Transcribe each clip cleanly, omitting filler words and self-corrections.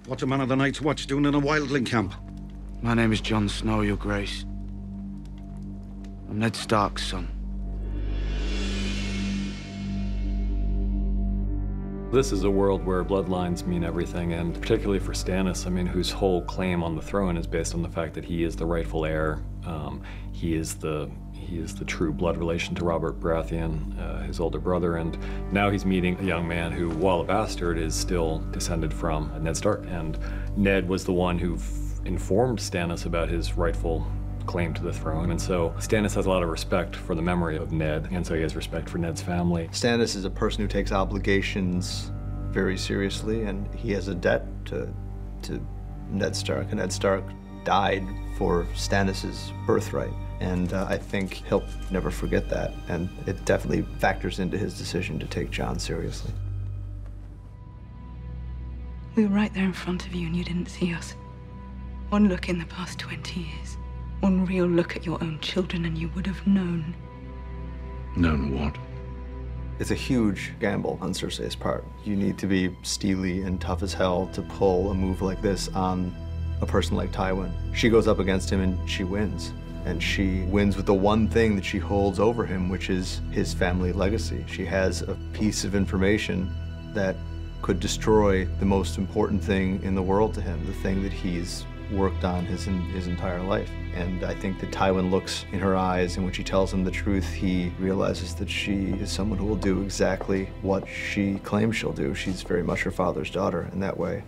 What's a man of the Night's Watch doing in a wildling camp? My name is Jon Snow, Your Grace. I'm Ned Stark's son. This is a world where bloodlines mean everything, and particularly for Stannis, I mean, whose whole claim on the throne is based on the fact that he is the rightful heir. He is the true blood relation to Robert Baratheon, his older brother, and now he's meeting a young man who, while a bastard, is still descended from Ned Stark. And Ned was the one who informed Stannis about his rightful claim to the throne, and so Stannis has a lot of respect for the memory of Ned, and so he has respect for Ned's family. Stannis is a person who takes obligations very seriously, and he has a debt to Ned Stark, and Ned Stark died for Stannis's birthright. And I think he'll never forget that, and it definitely factors into his decision to take Jon seriously. We were right there in front of you and you didn't see us. One look in the past 20 years. One real look at your own children and you would have known. Known what? It's a huge gamble on Cersei's part. You need to be steely and tough as hell to pull a move like this on a person like Tywin. She goes up against him and she wins. And she wins with the one thing that she holds over him, which is his family legacy. She has a piece of information that could destroy the most important thing in the world to him, the thing that he's worked on his entire life. And I think that Tywin looks in her eyes, and when she tells him the truth, he realizes that she is someone who will do exactly what she claims she'll do. She's very much her father's daughter in that way.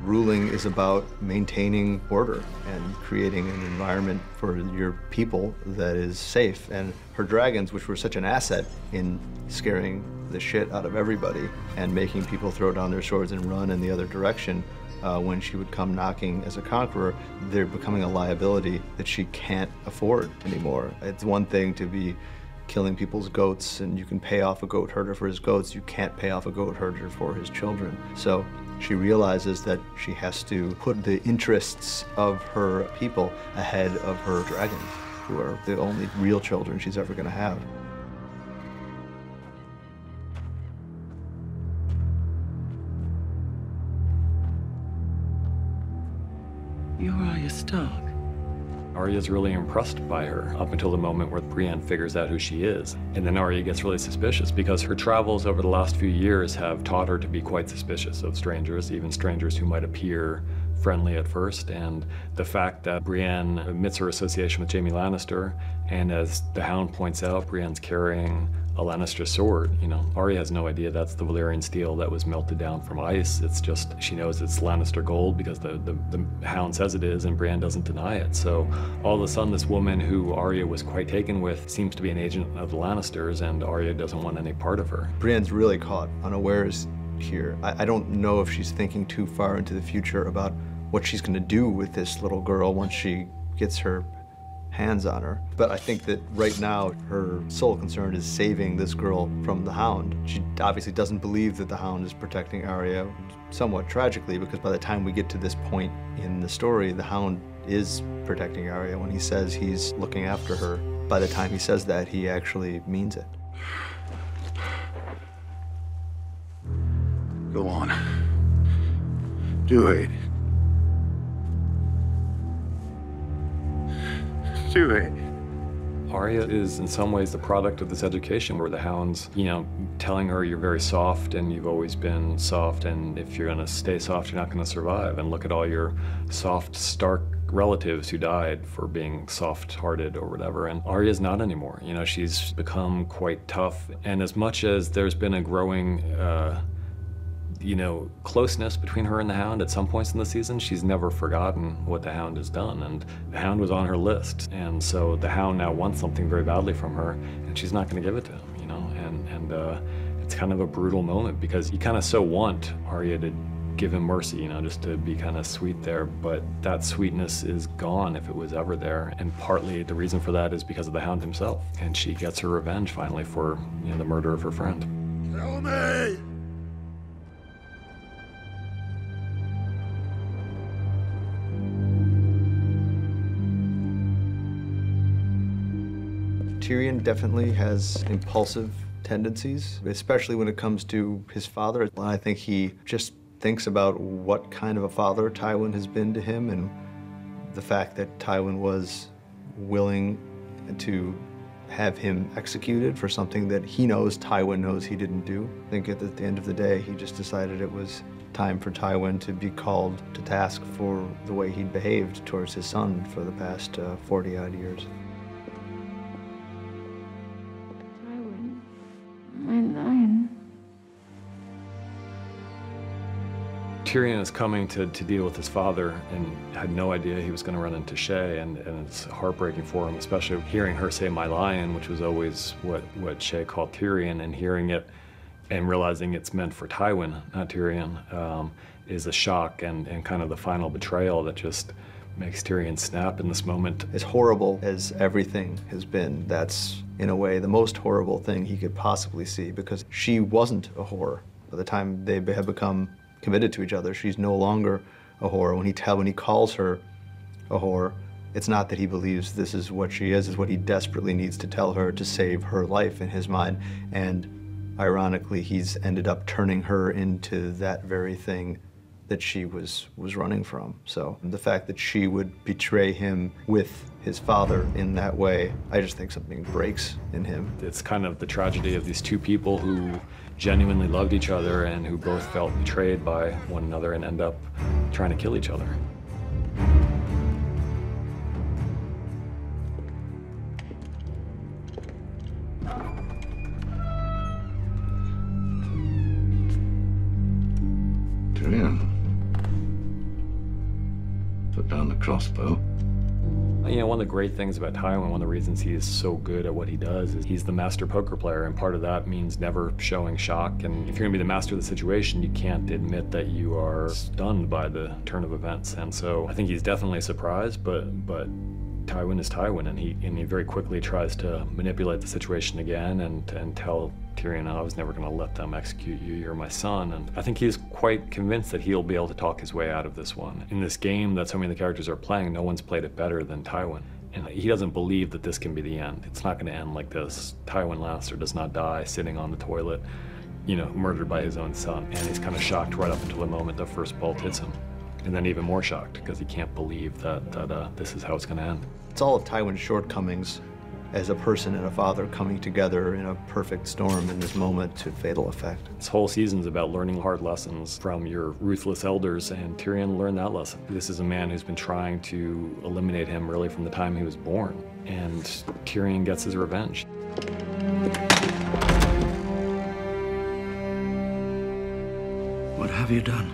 Ruling is about maintaining order and creating an environment for your people that is safe. And her dragons, which were such an asset in scaring the shit out of everybody and making people throw down their swords and run in the other direction, when she would come knocking as a conqueror, they're becoming a liability that she can't afford anymore. It's one thing to be killing people's goats, and you can pay off a goat herder for his goats. You can't pay off a goat herder for his children. So she realizes that she has to put the interests of her people ahead of her dragons, who are the only real children she's ever going to have. You're Arya Stark. Arya's really impressed by her up until the moment where Brienne figures out who she is. And then Arya gets really suspicious because her travels over the last few years have taught her to be quite suspicious of strangers, even strangers who might appear friendly at first. And the fact that Brienne admits her association with Jaime Lannister, and as the Hound points out, Brienne's carrying a Lannister sword. You know, Arya has no idea that's the Valyrian steel that was melted down from ice. It's just, she knows it's Lannister gold because the Hound says it is, and Brienne doesn't deny it. So all of a sudden, this woman who Arya was quite taken with seems to be an agent of the Lannisters, and Arya doesn't want any part of her. Brienne's really caught unawares here. I don't know if she's thinking too far into the future about what she's going to do with this little girl once she gets her hands on her. But I think that right now her sole concern is saving this girl from the Hound. She obviously doesn't believe that the Hound is protecting Arya, somewhat tragically, because by the time we get to this point in the story, the Hound is protecting Arya. When he says he's looking after her, by the time he says that, he actually means it. Go on. Do it. Do it. Arya is in some ways the product of this education where the Hound's, you know, telling her you're very soft and you've always been soft, and if you're gonna stay soft, you're not gonna survive. And look at all your soft, stark relatives who died for being soft-hearted or whatever. And Arya's not anymore. You know, she's become quite tough. And as much as there's been a growing, you know, closeness between her and the Hound at some points in the season, she's never forgotten what the Hound has done, and the Hound was on her list. And so the Hound now wants something very badly from her, and she's not going to give it to him, you know, and it's kind of a brutal moment because you kind of so want Arya to give him mercy, you know, just to be kind of sweet there, but that sweetness is gone if it was ever there. And partly the reason for that is because of the Hound himself, and she gets her revenge finally for, you know, the murder of her friend. Kill me! Tyrion definitely has impulsive tendencies, especially when it comes to his father. I think he just thinks about what kind of a father Tywin has been to him, and the fact that Tywin was willing to have him executed for something that he knows Tywin knows he didn't do. I think at the end of the day, he just decided it was time for Tywin to be called to task for the way he'd behaved towards his son for the past 40-odd years. Tywin, my lion. Tyrion is coming to deal with his father and had no idea he was going to run into Shay, and it's heartbreaking for him, especially hearing her say "my lion," which was always what Shay called Tyrion, and hearing it and realizing it's meant for Tywin, not Tyrion, is a shock and kind of the final betrayal that just makes Tyrion snap in this moment. As horrible as everything has been, that's, in a way, the most horrible thing he could possibly see, because she wasn't a whore. By the time they have become committed to each other, she's no longer a whore. When he calls her a whore, it's not that he believes this is what she is, it's what he desperately needs to tell her to save her life in his mind. And ironically, he's ended up turning her into that very thing that she was running from. So the fact that she would betray him with his father in that way, I just think something breaks in him. It's kind of the tragedy of these two people who genuinely loved each other and who both felt betrayed by one another and end up trying to kill each other. Tyrion. Put down the crossbow. You know, one of the great things about Tywin, one of the reasons he is so good at what he does, is he's the master poker player, and part of that means never showing shock. And if you're gonna be the master of the situation, you can't admit that you are stunned by the turn of events. And so I think he's definitely surprised, but Tywin is Tywin, and he very quickly tries to manipulate the situation again and tell Tyrion, I was never going to let them execute you, you're my son. And I think he's quite convinced that he'll be able to talk his way out of this one. In this game that so many of the characters are playing, no one's played it better than Tywin. And he doesn't believe that this can be the end. It's not going to end like this. Tywin Lannister does not die sitting on the toilet, you know, murdered by his own son. And he's kind of shocked right up until the moment the first bolt hits him. And then even more shocked because he can't believe that this is how it's going to end. It's all of Tywin's shortcomings as a person and a father coming together in a perfect storm in this moment to fatal effect. This whole season's about learning hard lessons from your ruthless elders, and Tyrion learned that lesson. This is a man who's been trying to eliminate him really from the time he was born, and Tyrion gets his revenge. What have you done?